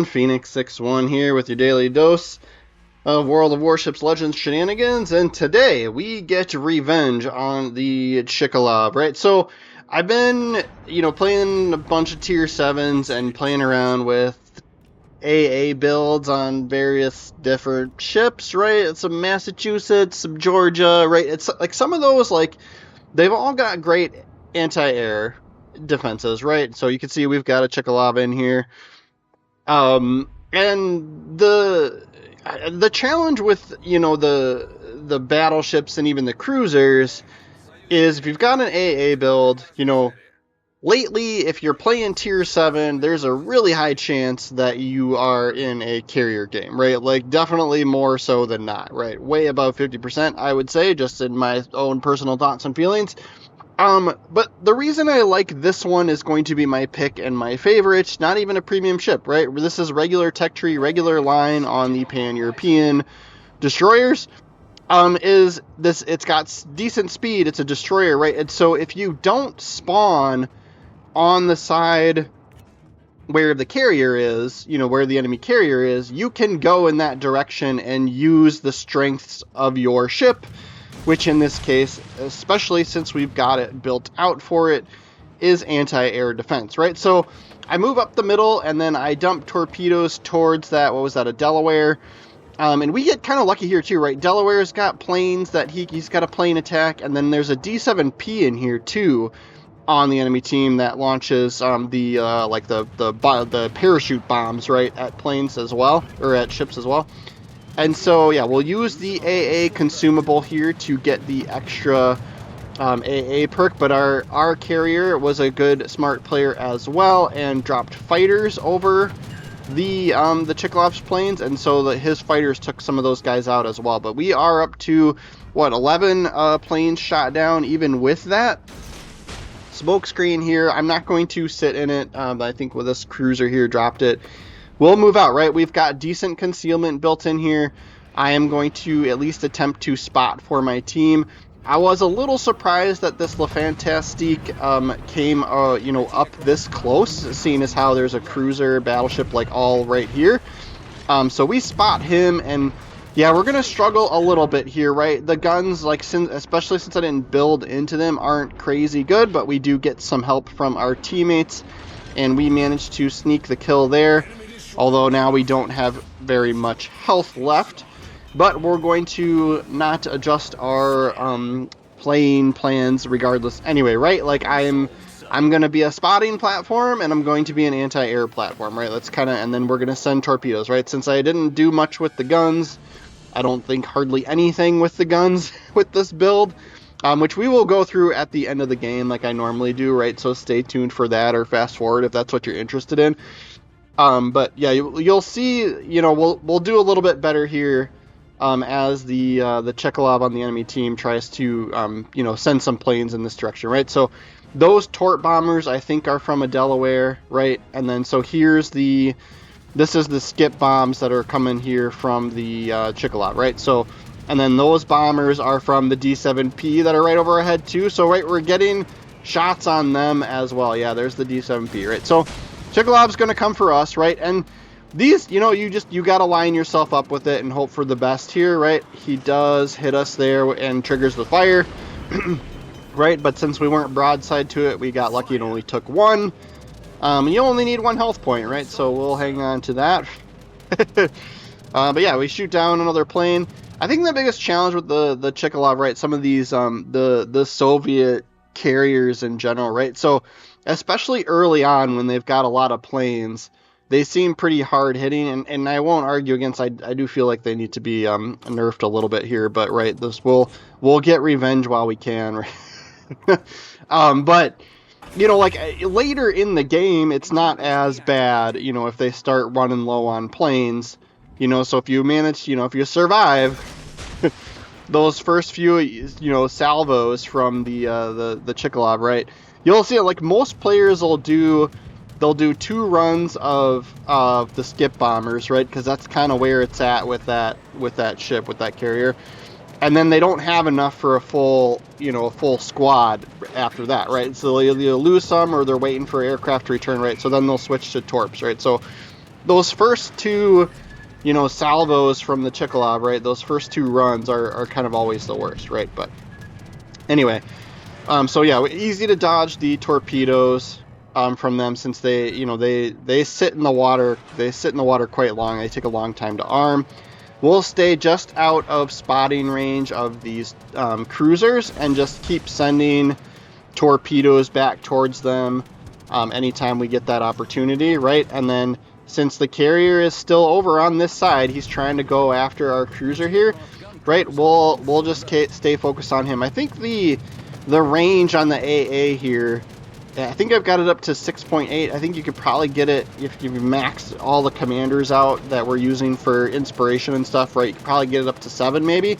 everyone, Phoenix61 here with your daily dose of World of Warships Legends shenanigans, and today we get revenge on the Chikalav, right? So, I've been, playing a bunch of tier 7s and playing around with AA builds on various different ships, right? Some Massachusetts, some Georgia, right? It's like some of those, like, they've all got great anti-air defenses, right? So you can see we've got a Chikalav in here. And the challenge with, the battleships and even the cruisers is if you've got an AA build, lately, if you're playing tier 7, there's a really high chance that you are in a carrier game, right? Like, definitely more so than not, right? Way above 50%, I would say, just in my own personal thoughts and feelings. But the reason I like this one is going to be my pick and my favorite, not even a premium ship, right? This is regular tech tree, regular line on the Pan-European destroyers. It's got decent speed, it's a destroyer, right? And so if you don't spawn on the side where the carrier is, where the enemy carrier is, you can go in that direction and use the strengths of your ship, which in this case, especially since we've got it built out for it, is anti-air defense, right? So I move up the middle and then I dump torpedoes towards that, a Delaware. And we get kind of lucky here too, right? Delaware's got planes that he's got a plane attack, and then there's a D7P in here too on the enemy team that launches the parachute bombs, right, at planes as well, or at ships as well. And so, yeah, we'll use the AA consumable here to get the extra AA perk, but our carrier was a good, smart player as well and dropped fighters over the Chikalav's planes, and so his fighters took some of those guys out as well. But we are up to, 11 planes shot down even with that. Smoke screen here. I'm not going to sit in it. I think with this cruiser here dropped it. We'll move out, right? We've got decent concealment built in here. I am going to at least attempt to spot for my team. I was a little surprised that this LeFantastique came, up this close, seeing as how there's a cruiser battleship like all right here. So we spot him, and yeah, we're gonna struggle a little bit here, right? The guns, especially since I didn't build into them, aren't crazy good, but we do get some help from our teammates, and we managed to sneak the kill there. Although now we don't have very much health left, but we're going to not adjust our playing plans regardless anyway, right? Like I'm going to be a spotting platform and I'm going to be an anti-air platform, right? And then we're going to send torpedoes, right? Since I didn't do much with the guns, I don't think hardly anything with the guns with this build, which we will go through at the end of the game like I normally do, right? So stay tuned for that, or fast forward if that's what you're interested in. But yeah, you'll see, we'll do a little bit better here, as the Chikalav on the enemy team tries to, send some planes in this direction, right? So those tort bombers, I think, are from a Delaware, right? And then, so this is the skip bombs that are coming here from the, Chikalav, right? So, and then those bombers are from the D7P that are right over our head too. So, right, we're getting shots on them as well. Yeah, there's the D7P, right? So Chikalav's going to come for us, right? And these, you got to line yourself up with it and hope for the best here, right? He does hit us there and triggers the fire, right? But since we weren't broadside to it, we got lucky and only took one. You only need 1 health point, right? So we'll hang on to that. But yeah, we shoot down another plane. I think the biggest challenge with the Chikalav, right? Some of these, the Soviet carriers in general, right? So especially early on when they've got a lot of planes, they seem pretty hard hitting, and I won't argue against. I do feel like they need to be nerfed a little bit here, but right, we'll get revenge while we can, right? But later in the game, it's not as bad, if they start running low on planes, so if you manage, if you survive those first few, salvos from the Chikalav, right? You'll see it, like most players they'll do 2 runs of the skip bombers, right? Because that's kind of where it's at with that ship, with that carrier. And then they don't have enough for a full squad after that, right? So they'll lose some, or they're waiting for aircraft to return, right? So then they'll switch to torps, right? So those first two, you know, salvos from the Chikholov, right? Those first two runs are kind of always the worst, right? But anyway, so yeah, easy to dodge the torpedoes from them, since they, you know, they sit in the water. They sit in the water quite long. They take a long time to arm. We'll stay just out of spotting range of these cruisers and just keep sending torpedoes back towards them anytime we get that opportunity, right? And then since the carrier is still over on this side, he's trying to go after our cruiser here, right? We'll just stay focused on him. I think the range on the AA here, I think I've got it up to 6.8. I think you could probably get it if you max all the commanders out that we're using for inspiration and stuff, right? You could probably get it up to 7 maybe.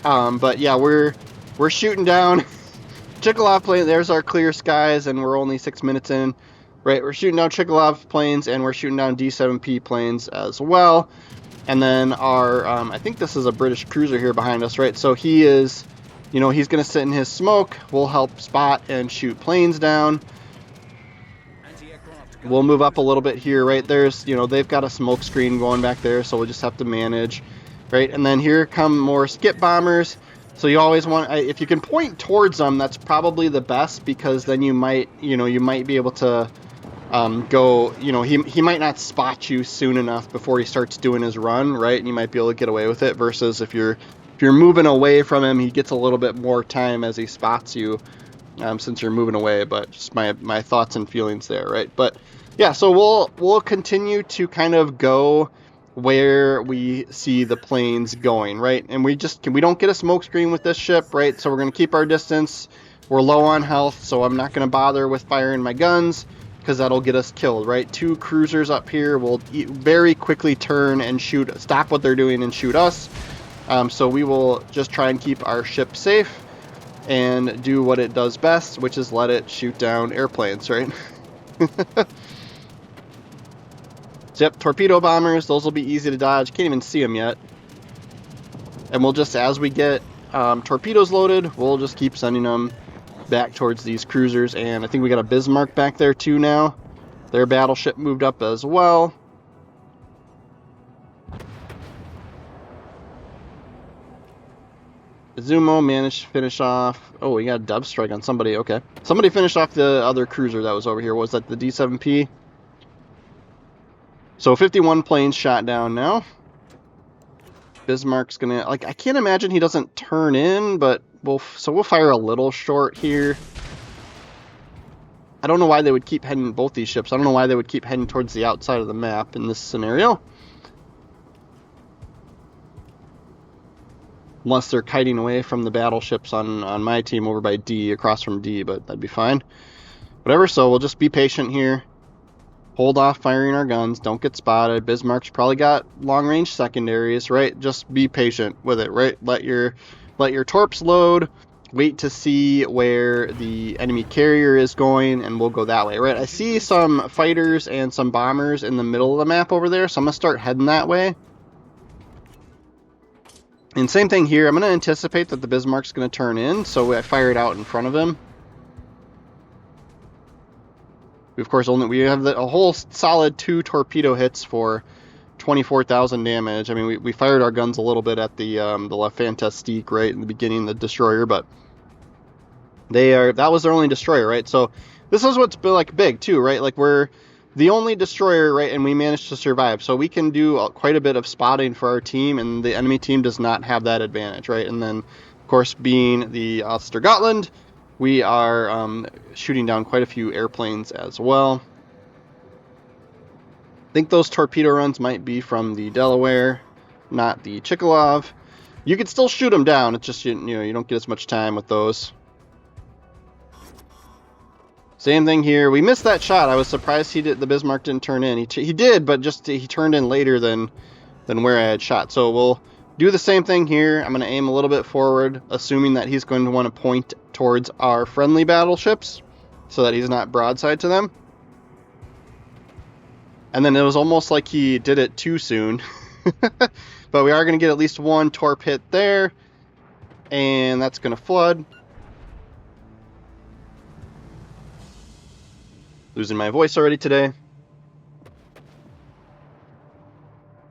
But yeah, we're shooting down Chikholov plane. There's our clear skies, and we're only 6 minutes in, right? We're shooting down Chikholov planes, and we're shooting down D7P planes as well. And then our, I think this is a British cruiser here behind us, right? So he is, you know, he's going to sit in his smoke. We'll help spot and shoot planes down. We'll move up a little bit here, right? There's, you know, they've got a smoke screen going back there, so we'll just have to manage, right? And then here come more skip bombers. So you always want, if you can point towards them, that's probably the best, because then you might, you know, you might be able to go, you know, he might not spot you soon enough before he starts doing his run, right? And you might be able to get away with it, versus if you're moving away from him, he gets a little bit more time as he spots you, since you're moving away. But just my thoughts and feelings there, right? But yeah, so we'll continue to kind of go where we see the planes going, right? And we don't get a smoke screen with this ship, right? So we're going to keep our distance. We're low on health, so I'm not going to bother with firing my guns, because that'll get us killed, right? 2 cruisers up here will very quickly turn and stop what they're doing and shoot us. So we will just try and keep our ship safe and do what it does best, which is let it shoot down airplanes, right? So yep, torpedo bombers, those will be easy to dodge. Can't even see them yet. And we'll just, as we get torpedoes loaded, we'll just keep sending them back towards these cruisers. And I think we got a Bismarck back there too now. Their battleship moved up as well. Izumo managed to finish off. Oh, we got a dub strike on somebody. Okay. Somebody finished off the other cruiser that was over here. Was that the D7P? So 51 planes shot down now. Bismarck's gonna, like, I can't imagine he doesn't turn in, but we'll fire a little short here. I don't know why they would keep heading, both these ships, I don't know why they would keep heading towards the outside of the map in this scenario. Unless they're kiting away from the battleships on my team over by D, across from D, but that'd be fine. Whatever, so we'll just be patient here. Hold off firing our guns. Don't get spotted. Bismarck's probably got long-range secondaries, right? Just be patient with it, right? Let your torps load. Wait to see where the enemy carrier is going, and we'll go that way, right? I see some fighters and some bombers in the middle of the map over there, so I'm going to start heading that way. And same thing here. I'm going to anticipate that the Bismarck's going to turn in, so I fire it out in front of him. Of course, we have a whole solid 2 torpedo hits for 24,000 damage. I mean, we fired our guns a little bit at the La Fantastique, right, in the beginning, the destroyer, but that was their only destroyer, right? So this is what's like big too, right? Like, we're the only destroyer, right, and we managed to survive. So we can do quite a bit of spotting for our team, and the enemy team does not have that advantage, right? And then, of course, being the Ostergotland, we are shooting down quite a few airplanes as well. I think those torpedo runs might be from the Delaware, not the Chikholov. You could still shoot them down. It's just, you know, you don't get as much time with those. Same thing here. We missed that shot. I was surprised the Bismarck didn't turn in. He did, but just he turned in later than where I had shot. So we'll do the same thing here. I'm going to aim a little bit forward, assuming that he's going to want to point towards our friendly battleships so that he's not broadside to them. And then it was almost like he did it too soon. But we are going to get at least 1 torp hit there, and that's going to flood. Losing my voice already today.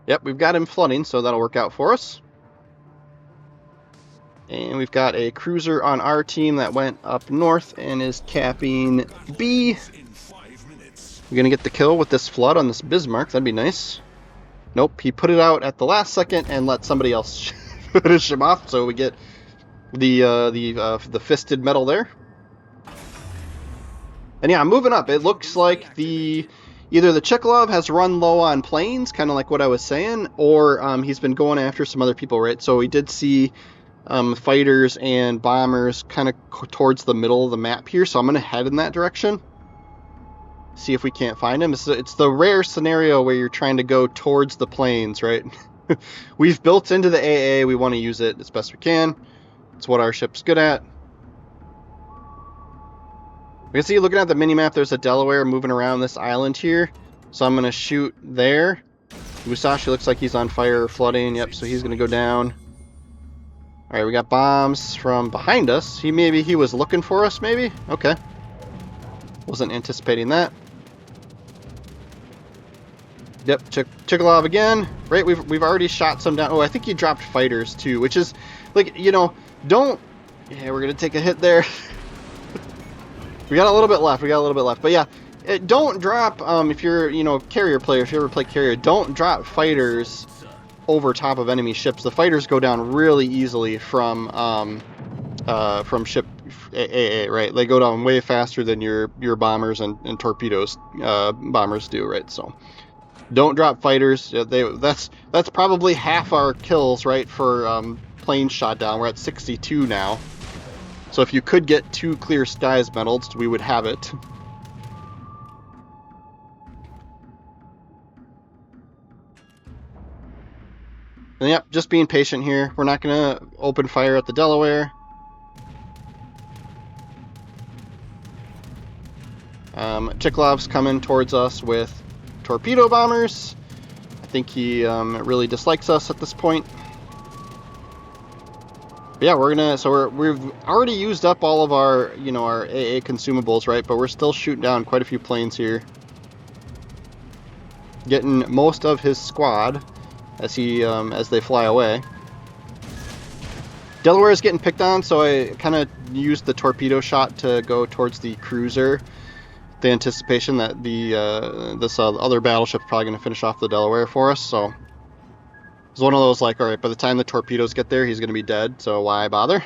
Yep, we've got him flooding, so that'll work out for us. And we've got a cruiser on our team that went up north and is capping B. We're going to get the kill with this flood on this Bismarck. That'd be nice. Nope, he put it out at the last second and let somebody else finish him off, so we get the fisted medal there. And yeah, moving up. It looks like either the Chekhlov has run low on planes, kind of like what I was saying, or he's been going after some other people, right? So we did see fighters and bombers kind of towards the middle of the map here, so I'm going to head in that direction. See if we can't find him. It's the rare scenario where you're trying to go towards the planes, right? We've built into the AA. We want to use it as best we can. It's what our ship's good at. We can see, looking at the minimap, there's a Delaware moving around this island here. So I'm going to shoot there. Musashi looks like he's on fire or flooding. Yep, so he's going to go down. Alright, we got bombs from behind us. Maybe he was looking for us, maybe? Okay. Wasn't anticipating that. Yep, Chekhlov again. Right, we've already shot some down. Oh, I think he dropped fighters too, which is, like, you know, don't... Yeah, we're going to take a hit there. We got a little bit left. But yeah, don't drop, if you're, you know, carrier player, if you ever play carrier, don't drop fighters over top of enemy ships. The fighters go down really easily from ship AA, right? They go down way faster than your bombers and torpedoes bombers do, right? So don't drop fighters. That's probably half our kills, right, for planes shot down. We're at 62 now. So if you could get 2 clear skies medals, we would have it. And yep, just being patient here. We're not going to open fire at the Delaware. Cheklov's coming towards us with torpedo bombers. I think he really dislikes us at this point. But yeah, we've already used up all of our, you know, our AA consumables, right? But we're still shooting down quite a few planes here. Getting most of his squad as they fly away. Delaware is getting picked on, so I kind of used the torpedo shot to go towards the cruiser. The anticipation that this other battleship is probably going to finish off the Delaware for us, so it's one of those, like, all right, by the time the torpedoes get there, he's going to be dead, so why bother?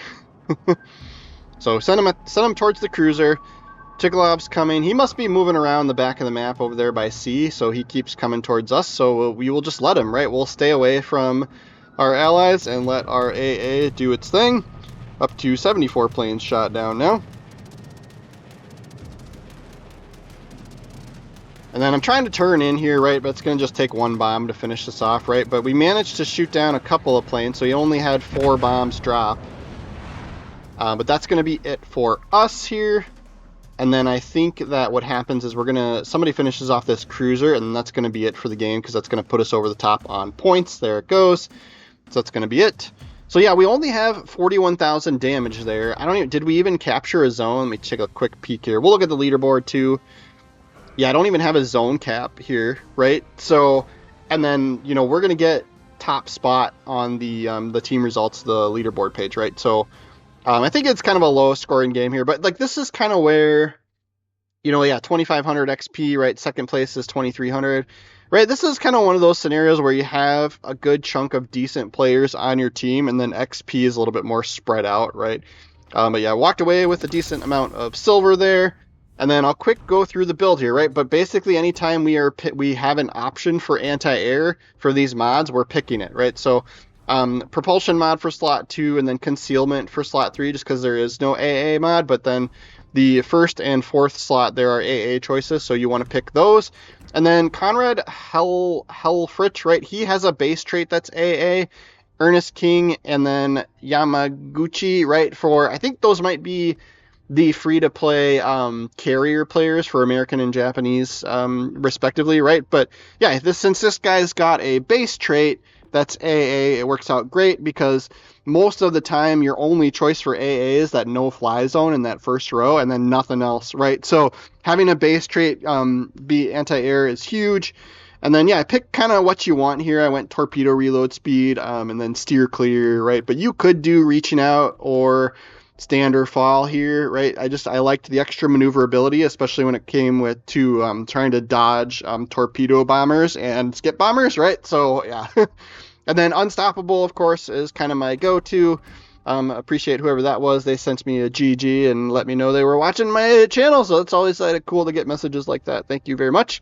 So send him towards the cruiser. Chekhov's coming. He must be moving around the back of the map over there by sea, so he keeps coming towards us, so we will just let him, right? We'll stay away from our allies and let our AA do its thing. Up to 74 planes shot down now. And then I'm trying to turn in here, right, but it's going to just take 1 bomb to finish this off, right? But we managed to shoot down a couple of planes, so he only had 4 bombs drop. But that's going to be it for us here. And then I think that what happens is somebody finishes off this cruiser, and that's going to be it for the game, because that's going to put us over the top on points. There it goes. So that's going to be it. So yeah, we only have 41,000 damage there. Did we even capture a zone? Let me take a quick peek here. We'll look at the leaderboard too. Yeah, I don't even have a zone cap here, right? So, and then, you know, we're going to get top spot on the team results, the leaderboard page, right? So, I think it's kind of a low scoring game here, but like this is kind of where, you know, yeah, 2,500 XP, right? Second place is 2,300, right? This is kind of one of those scenarios where you have a good chunk of decent players on your team, and then XP is a little bit more spread out, right? But yeah, walked away with a decent amount of silver there. And then I'll quick go through the build here, right? But basically anytime we have an option for anti-air for these mods, we're picking it, right? So propulsion mod for slot 2 and then concealment for slot 3, just because there is no AA mod. But then the first and fourth slot, there are AA choices, so you want to pick those. And then Conrad Helfrich, right? He has a base trait that's AA. Ernest King and then Yamaguchi, right? I think those might be the free-to-play carrier players for American and Japanese, respectively, right? But yeah, since this guy's got a base trait that's AA, it works out great because most of the time your only choice for AA is that no-fly zone in that first row and then nothing else, right? So having a base trait be anti-air is huge. And then, yeah, pick kind of what you want here. I went torpedo reload speed, and then steer clear, right? But you could do reaching out or stand or fall here, right? I liked the extra maneuverability, especially when it came with trying to dodge torpedo bombers and skip bombers, right? So, yeah. And then unstoppable, of course, is kind of my go-to. Appreciate whoever that was. They sent me a GG and let me know they were watching my channel, so it's always cool to get messages like that. Thank you very much.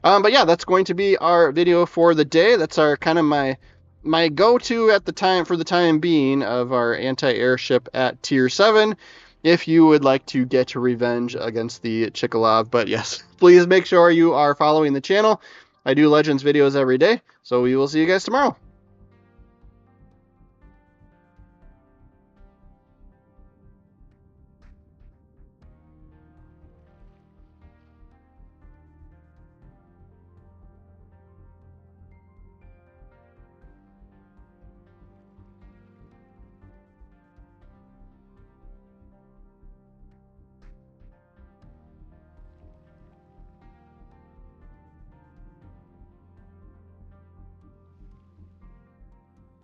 But yeah, that's going to be our video for the day. That's our kind of my go-to at the time, for the time being, of our anti-airship at tier 7, if you would like to get revenge against the Chikhalov. But yes, please make sure you are following the channel. I do Legends videos every day, so we will see you guys tomorrow.